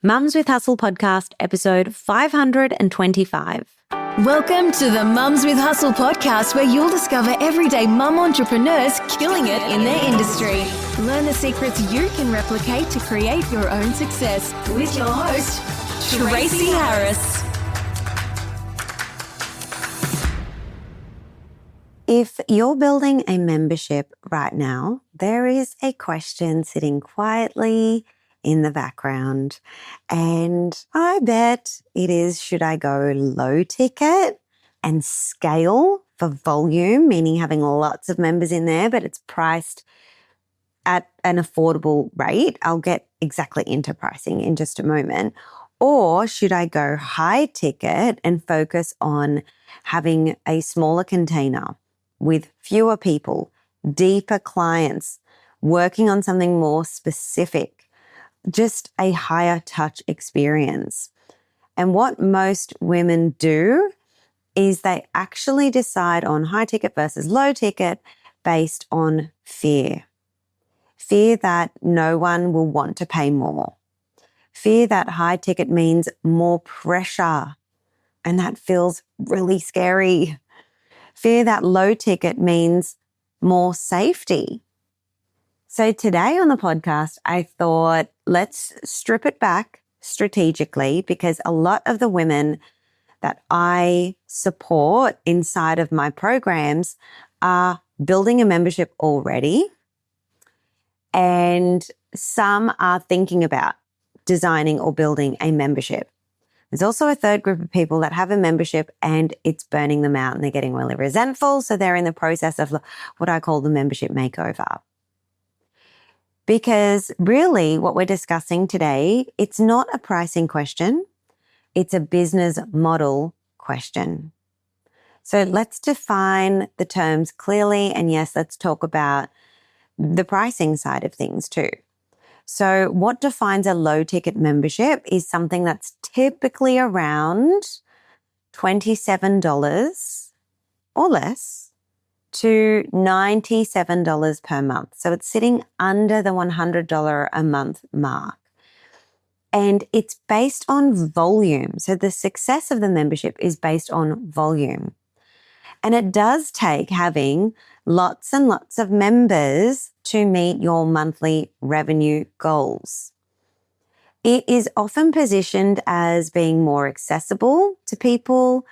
Mums with Hustle podcast, episode 525. Welcome to the Mums with Hustle podcast, where you'll discover everyday mum entrepreneurs killing it in their industry. Learn the secrets you can replicate to create your own success with your host, Tracy Harris. If you're building a membership right now, there is a question sitting quietly in the background. And I bet it is, should I go low ticket and scale for volume, meaning having lots of members in there, but it's priced at an affordable rate? I'll get exactly into pricing in just a moment. Or should I go high ticket and focus on having a smaller container with fewer people, deeper clients, working on something more specific, just a higher touch experience? And what most women do is they actually decide on high ticket versus low ticket based on fear. Fear that no one will want to pay more. Fear that high ticket means more pressure, and that feels really scary. Fear that low ticket means more safety. So today on the podcast, I thought, let's strip it back strategically, because a lot of the women that I support inside of my programs are building a membership already, and some are thinking about designing or building a membership. There's also a third group of people that have a membership and it's burning them out and they're getting really resentful. So they're in the process of what I call the membership makeover. Because really what we're discussing today, it's not a pricing question. It's a business model question. So let's define the terms clearly. And yes, let's talk about the pricing side of things too. So what defines a low ticket membership is something that's typically around $27 or less to $97 per month. So it's sitting under the $100 a month mark. And it's based on volume. So the success of the membership is based on volume. And it does take having lots and lots of members to meet your monthly revenue goals. It is often positioned as being more accessible to people,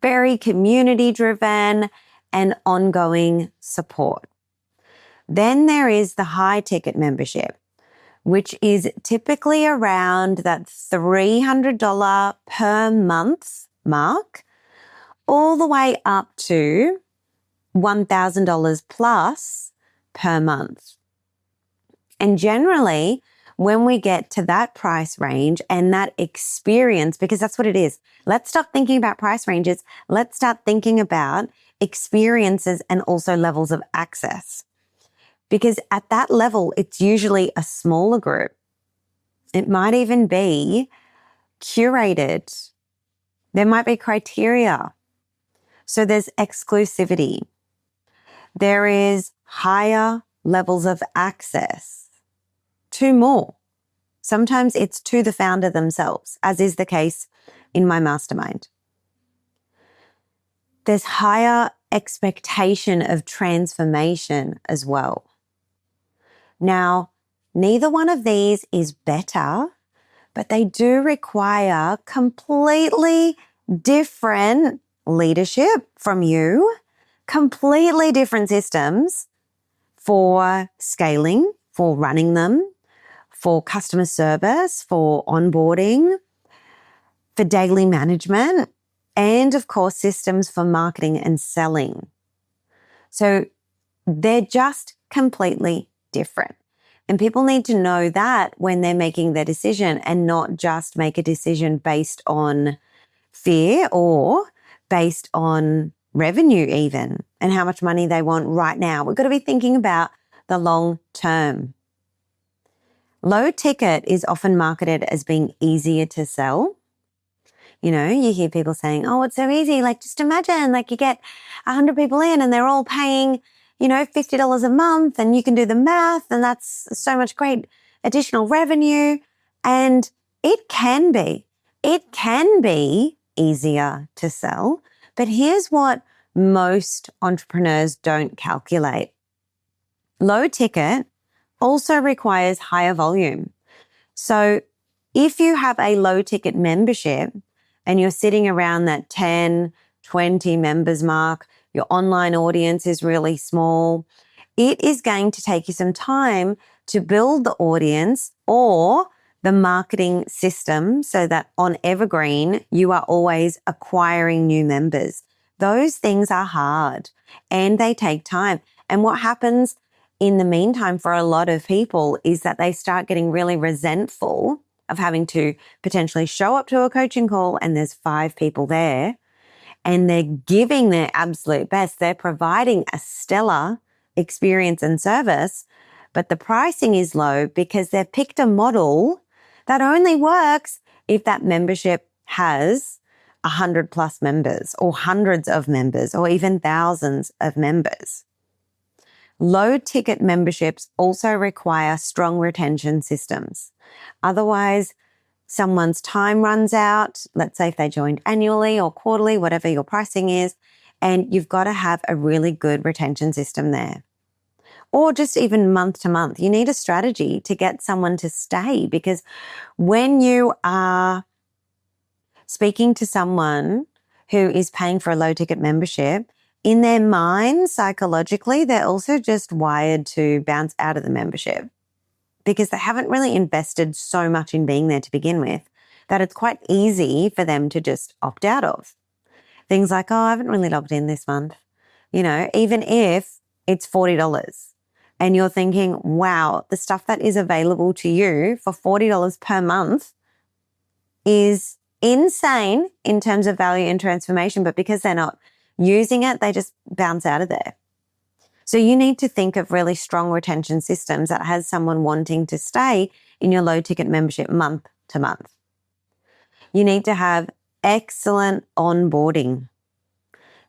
very community driven, and ongoing support. Then there is the high ticket membership, which is typically around that $300 per month mark, all the way up to $1,000 plus per month. And generally, when we get to that price range and that experience, because that's what it is, let's stop thinking about price ranges. Let's start thinking about experiences and also levels of access. Because at that level, it's usually a smaller group. It might even be curated. There might be criteria. So there's exclusivity. There is higher levels of access to more. Sometimes it's to the founder themselves, as is the case in my mastermind. There's higher expectation of transformation as well. Now, neither one of these is better, but they do require completely different leadership from you, completely different systems for scaling, for running them, for customer service, for onboarding, for daily management, and of course, systems for marketing and selling. So they're just completely different. And people need to know that when they're making their decision, and not just make a decision based on fear or based on revenue even, and how much money they want right now. We've got to be thinking about the long term. Low ticket is often marketed as being easier to sell. You know, you hear people saying, oh, it's so easy. Like, just imagine, like, you get 100 people in and they're all paying, you know, $50 a month, and you can do the math, and that's so much great additional revenue. And It can be. It can be easier to sell, but here's what most entrepreneurs don't calculate. Low ticket also requires higher volume. So if you have a low ticket membership and you're sitting around that 10, 20 members mark, your online audience is really small, it is going to take you some time to build the audience or the marketing system so that on Evergreen, you are always acquiring new members. Those things are hard and they take time. And what happens in the meantime for a lot of people is that they start getting really resentful of having to potentially show up to a coaching call and there's 5 people there and they're giving their absolute best. They're providing a stellar experience and service, but the pricing is low because they've picked a model that only works if that membership has 100 plus members or hundreds of members or even thousands of members. Low ticket memberships also require strong retention systems. Otherwise, someone's time runs out. Let's say if they joined annually or quarterly, whatever your pricing is, and you've got to have a really good retention system there. Or just even month to month. You need a strategy to get someone to stay, because when you are speaking to someone who is paying for a low ticket membership, in their mind, psychologically, they're also just wired to bounce out of the membership because they haven't really invested so much in being there to begin with that it's quite easy for them to just opt out of. Things like, oh, I haven't really logged in this month. You know, even if it's $40 and you're thinking, wow, the stuff that is available to you for $40 per month is insane in terms of value and transformation, but because they're not using it, they just bounce out of there. So you need to think of really strong retention systems that has someone wanting to stay in your low ticket membership month to month. You need to have excellent onboarding.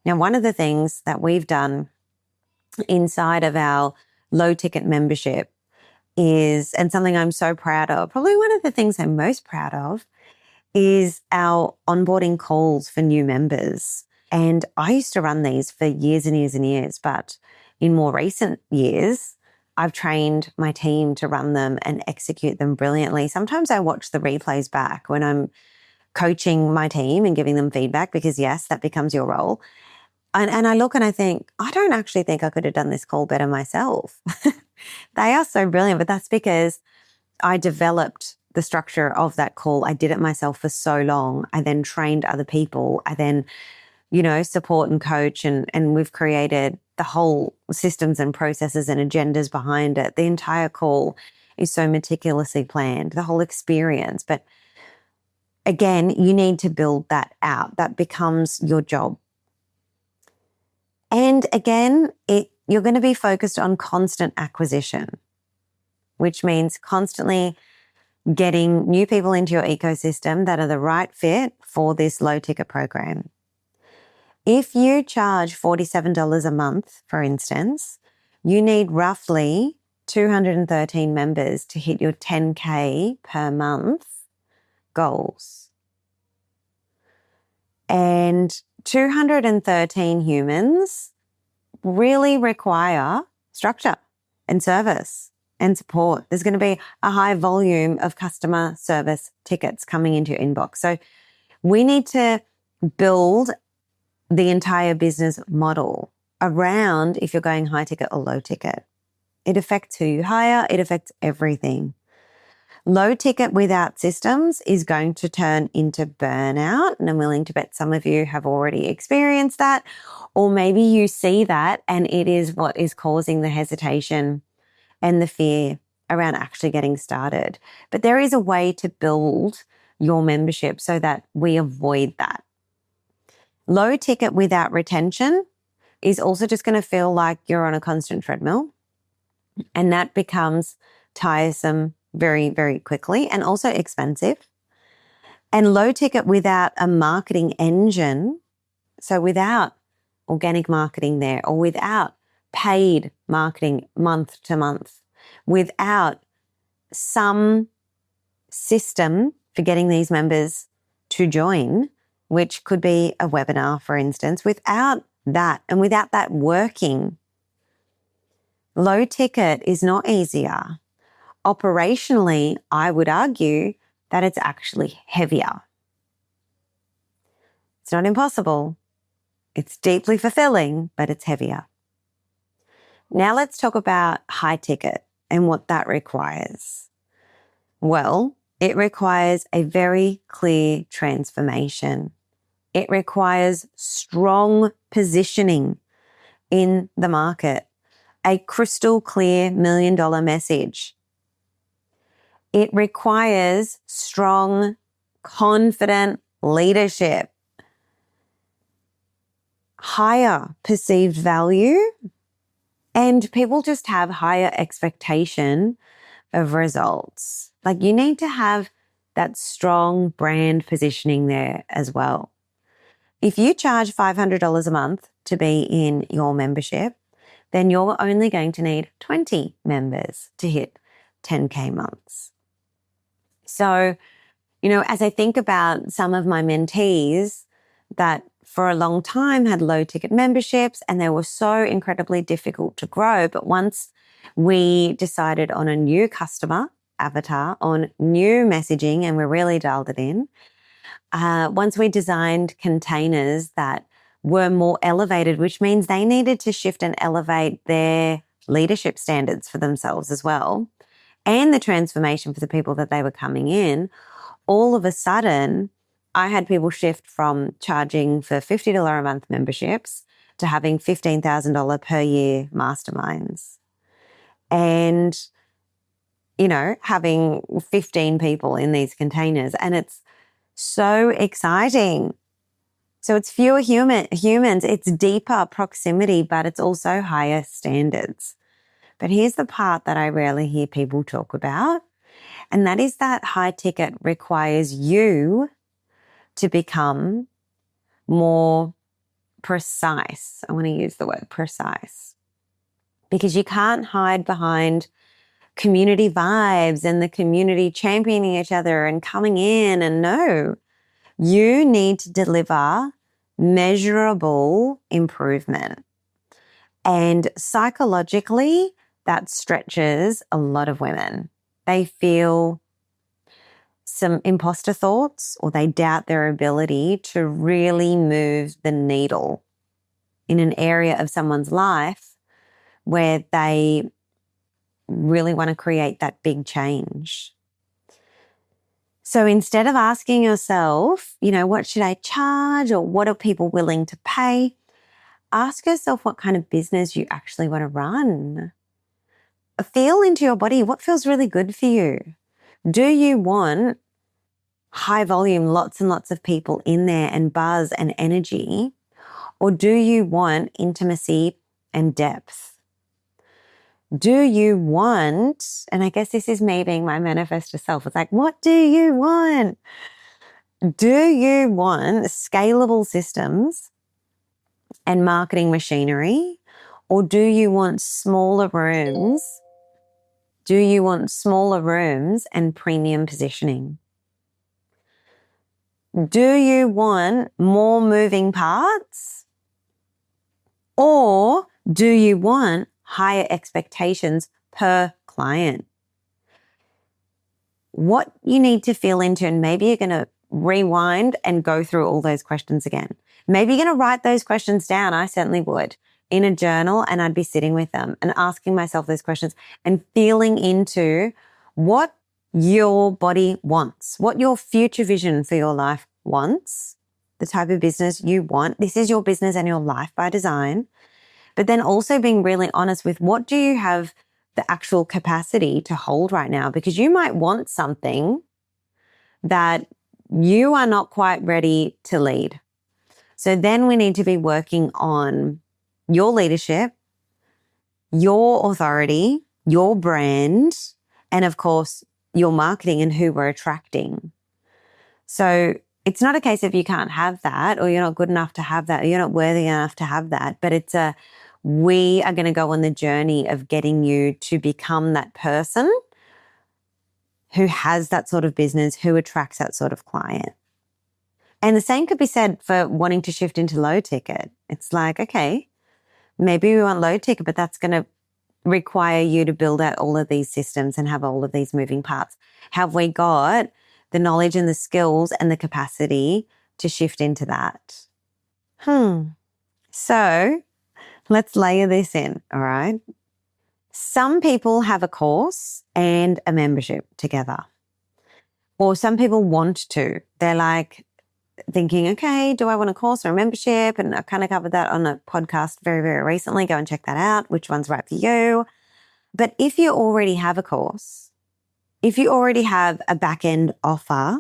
Now, one of the things that we've done inside of our low ticket membership is, and something I'm so proud of, probably one of the things I'm most proud of, is our onboarding calls for new members. And I used to run these for years and years and years, but in more recent years, I've trained my team to run them and execute them brilliantly. Sometimes I watch the replays back when I'm coaching my team and giving them feedback, because yes, that becomes your role. And I look and I think, I don't actually think I could have done this call better myself. They are so brilliant, but that's because I developed the structure of that call. I did it myself for so long. I then trained other people. I then, support and coach, and we've created the whole systems and processes and agendas behind it. The entire call is so meticulously planned, the whole experience. But again, you need to build that out. That becomes your job. And again, you're going to be focused on constant acquisition, which means constantly getting new people into your ecosystem that are the right fit for this low ticket program. If you charge $47 a month, for instance, you need roughly 213 members to hit your 10K per month goals. And 213 humans really require structure and service and support. There's going to be a high volume of customer service tickets coming into your inbox. So we need to build the entire business model around if you're going high ticket or low ticket. It affects who you hire. It affects everything. Low ticket without systems is going to turn into burnout. And I'm willing to bet some of you have already experienced that. Or maybe you see that and it is what is causing the hesitation and the fear around actually getting started. But there is a way to build your membership so that we avoid that. Low ticket without retention is also just going to feel like you're on a constant treadmill. And that becomes tiresome very, very quickly and also expensive. And low ticket without a marketing engine, so without organic marketing there, or without paid marketing month to month, without some system for getting these members to join, which could be a webinar, for instance. Without that and without that working, low ticket is not easier. Operationally, I would argue that it's actually heavier. It's not impossible. It's deeply fulfilling, but it's heavier. Now let's talk about high ticket and what that requires. Well, it requires a very clear transformation. It requires strong positioning in the market, a crystal clear $1 million message. It requires strong, confident leadership, higher perceived value, and people just have higher expectation of results. Like, you need to have that strong brand positioning there as well. If you charge $500 a month to be in your membership, then you're only going to need 20 members to hit 10K months. So, as I think about some of my mentees that for a long time had low ticket memberships and they were so incredibly difficult to grow, but once we decided on a new customer avatar, on new messaging, and we really dialed it in, once we designed containers that were more elevated, which means they needed to shift and elevate their leadership standards for themselves as well, and the transformation for the people that they were coming in, all of a sudden, I had people shift from charging for $50 a month memberships to having $15,000 per year masterminds. And, having 15 people in these containers. And it's so exciting. So it's fewer humans, it's deeper proximity, but it's also higher standards. But here's the part that I rarely hear people talk about, and that is that high ticket requires you to become more precise. I want to use the word precise, because you can't hide behind community vibes and the community championing each other and coming in. And no, you need to deliver measurable improvement. And psychologically, that stretches a lot of women. They feel some imposter thoughts, or they doubt their ability to really move the needle in an area of someone's life where they really want to create that big change. So instead of asking yourself, what should I charge, or what are people willing to pay? Ask yourself what kind of business you actually want to run. Feel into your body. What feels really good for you? Do you want high volume, lots and lots of people in there and buzz and energy? Or do you want intimacy and depth? Do you want, and I guess this is me being my manifestor self, it's like, what do you want? Do you want scalable systems and marketing machinery? Or do you want smaller rooms? Do you want smaller rooms and premium positioning? Do you want more moving parts? Or do you want higher expectations per client? What you need to feel into, and maybe you're going to rewind and go through all those questions again. Maybe you're going to write those questions down. I certainly would, in a journal, and I'd be sitting with them and asking myself those questions and feeling into what your body wants, what your future vision for your life wants, the type of business you want. This is your business and your life by design. But then also being really honest with, what do you have the actual capacity to hold right now? Because you might want something that you are not quite ready to lead. So then we need to be working on your leadership, your authority, your brand, and of course, your marketing and who we're attracting. So it's not a case of you can't have that, or you're not good enough to have that, or you're not worthy enough to have that, but it's we are going to go on the journey of getting you to become that person who has that sort of business, who attracts that sort of client. And the same could be said for wanting to shift into low ticket. It's like, okay, maybe we want low ticket, but that's going to require you to build out all of these systems and have all of these moving parts. Have we got the knowledge and the skills and the capacity to shift into that? So let's layer this in, all right? Some people have a course and a membership together. Or some people want to. They're like thinking, okay, do I want a course or a membership? And I kind of covered that on a podcast very, very recently. Go and check that out. Which one's right for you? But if you already have a course, if you already have a backend offer,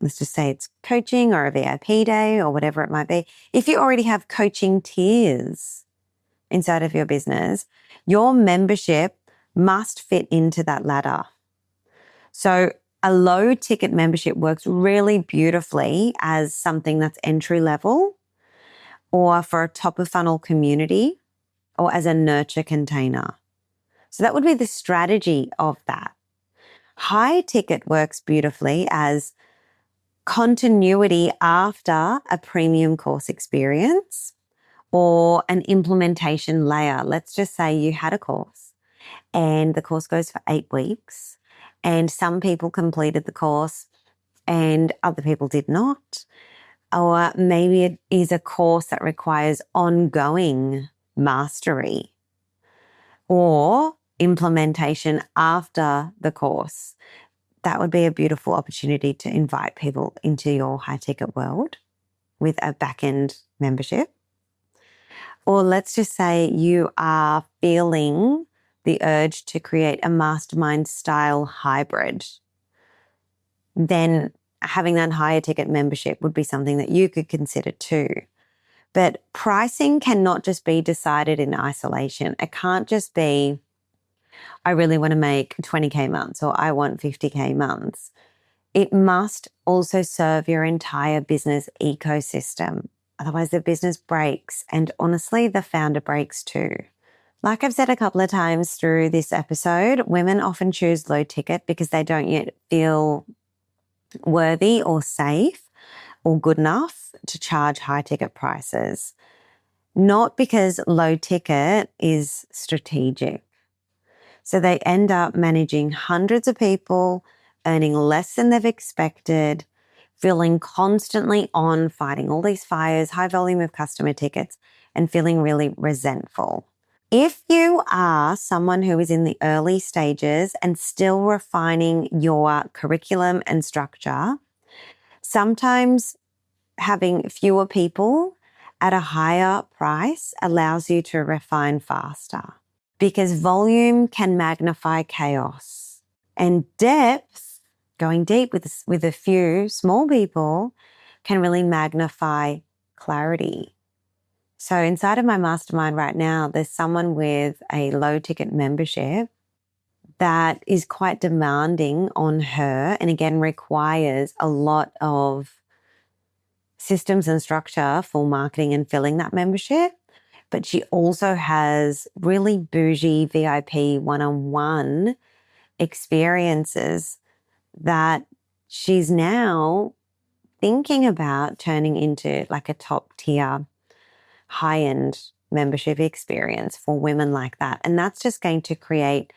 let's just say it's coaching or a VIP day or whatever it might be. If you already have coaching tiers inside of your business, your membership must fit into that ladder. So a low ticket membership works really beautifully as something that's entry level or for a top of funnel community or as a nurture container. So that would be the strategy of that. High ticket works beautifully as continuity after a premium course experience or an implementation layer. Let's just say you had a course and the course goes for 8 weeks and some people completed the course and other people did not. Or maybe it is a course that requires ongoing mastery or implementation after the course. That would be a beautiful opportunity to invite people into your high ticket world with a backend membership. Or let's just say you are feeling the urge to create a mastermind style hybrid. Then having that higher ticket membership would be something that you could consider too. But pricing cannot just be decided in isolation. It can't just be, I really want to make 20K months or I want 50K months. It must also serve your entire business ecosystem. Otherwise the business breaks, and honestly, the founder breaks too. Like I've said a couple of times through this episode, women often choose low ticket because they don't yet feel worthy or safe or good enough to charge high ticket prices. Not because low ticket is strategic. So they end up managing hundreds of people, earning less than they've expected, feeling constantly on, fighting all these fires, high volume of customer tickets, and feeling really resentful. If you are someone who is in the early stages and still refining your curriculum and structure, sometimes having fewer people at a higher price allows you to refine faster because volume can magnify chaos and depth, going deep with a few small people, can really magnify clarity. So inside of my mastermind right now, there's someone with a low ticket membership that is quite demanding on her and again requires a lot of systems and structure for marketing and filling that membership. But she also has really bougie VIP one-on-one experiences that she's now thinking about turning into like a top tier high-end membership experience for women like that. And that's just going to create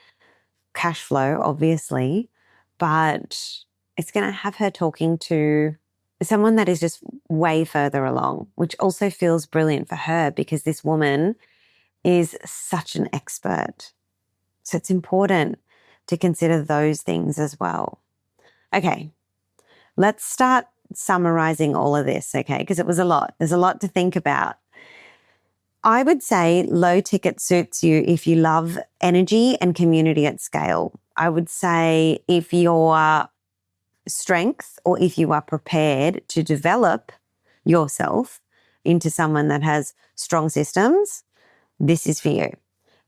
cash flow, obviously, but it's going to have her talking to someone that is just way further along, which also feels brilliant for her because this woman is such an expert. So it's important to consider those things as well. Okay, let's start summarizing all of this, okay, because it was a lot. There's a lot to think about. I would say low ticket suits you if you love energy and community at scale. I would say if your strength or if you are prepared to develop yourself into someone that has strong systems, this is for you.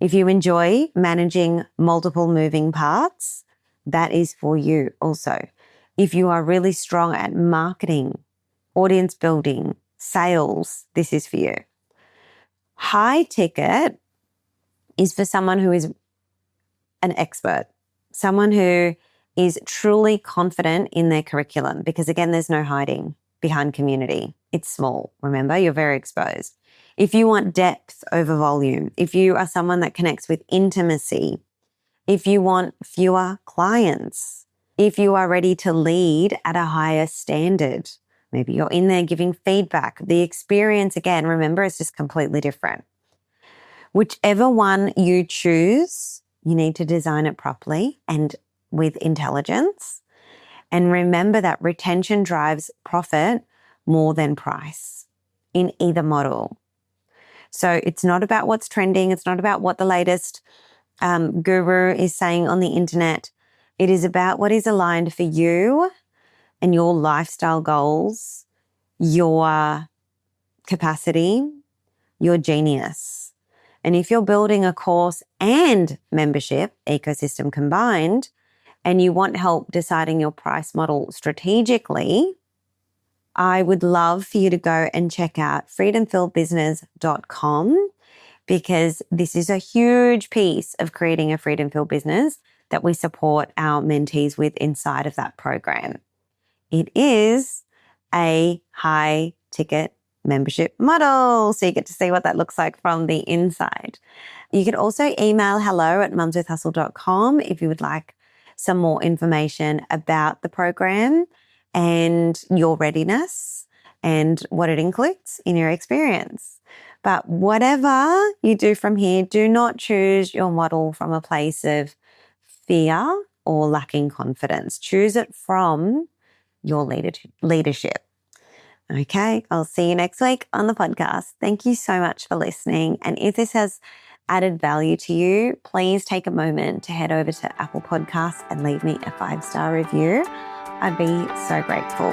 If you enjoy managing multiple moving parts, that is for you also. If you are really strong at marketing, audience building, sales, this is for you. High ticket is for someone who is an expert, someone who is truly confident in their curriculum, because again, there's no hiding behind community. It's small. Remember, you're very exposed. If you want depth over volume, if you are someone that connects with intimacy, if you want fewer clients, if you are ready to lead at a higher standard, maybe you're in there giving feedback. The experience, again, remember, is just completely different. Whichever one you choose, you need to design it properly and with intelligence. And remember that retention drives profit more than price in either model. So it's not about what's trending. It's not about what the latest guru is saying on the internet. It is about what is aligned for you and your lifestyle goals, your capacity, your genius. And if you're building a course and membership ecosystem combined, and you want help deciding your price model strategically, I would love for you to go and check out freedomfulbusiness.com, because this is a huge piece of creating a freedom-filled business that we support our mentees with inside of that program. It is a high ticket membership model, so you get to see what that looks like from the inside. You can also email hello@mumswithhustle.com if you would like some more information about the program and your readiness and what it includes in your experience. But whatever you do from here, do not choose your model from a place of fear or lacking confidence. Choose it from your leadership. Okay, I'll see you next week on the podcast. Thank you so much for listening. And if this has added value to you, please take a moment to head over to Apple Podcasts and leave me a 5-star review. I'd be so grateful.